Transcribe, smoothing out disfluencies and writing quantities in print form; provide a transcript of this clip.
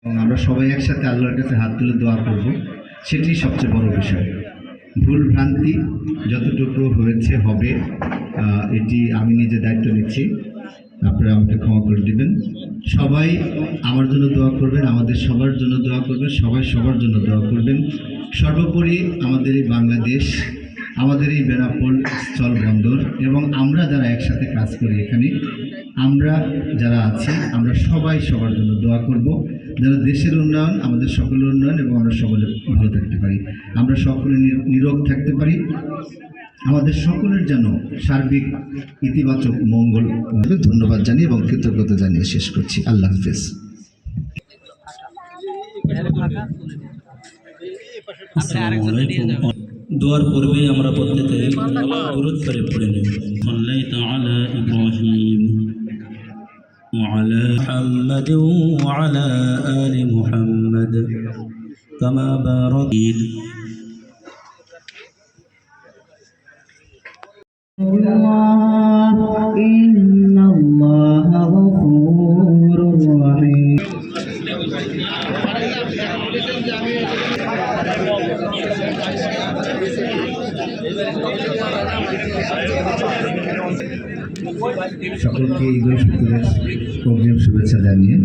এবং আমরা সবাই একসাথে আল্লাহর কাছে হাত তুলে দোয়া করব, সেটি সবচেয়ে বড় বিষয়। ভুল ভ্রান্তি যতটুকু হয়েছে হবে, এটি আমি নিজে দায়িত্ব নিচ্ছি, আপনারা আমাকে ক্ষমা করে দিবেন। সবাই আমার জন্য দোয়া করবেন, আমাদের সবার জন্য দোয়া করবেন, সবাই সবার জন্য দোয়া করবেন। সর্বোপরি আমাদের এই বাংলাদেশ, আমাদের এই বেনাপোল স্থলবন্দর এবং আমরা যারা একসাথে কাজ করি এখানে, আমরা যারা আছি, আমরা সবাই সবার জন্য দোয়া করব, যেন দেশের উন্নয়ন, আমাদের সকলের উন্নয়ন এবং আমরা সকলে ভালো থাকতে পারি, আমরা সকলে নীরব থাকতে পারি, আমাদের সকলের যেন সার্বিক ইতিবাচক মঙ্গল। ধন্যবাদ জানিয়ে এবং কৃতজ্ঞতা জানিয়ে শেষ করছি। আল্লাহ হাফেজ। দোয়ার পূর্বে আমরা প্রত্যেকে দরুদ শরীফ পড়ে নেব। সাল্লাল্লাহু আলা ইব্রাহিম ওয়া আলা মুহাম্মাদ ওয়া আলা আলি মুহাম্মাদ কামা বারাকতা। ইন্নাল্লাহা গফুরুর রহিম। সকলকে ঈদ উল ফিতরের অগ্রিম শুভেচ্ছা জানিয়ে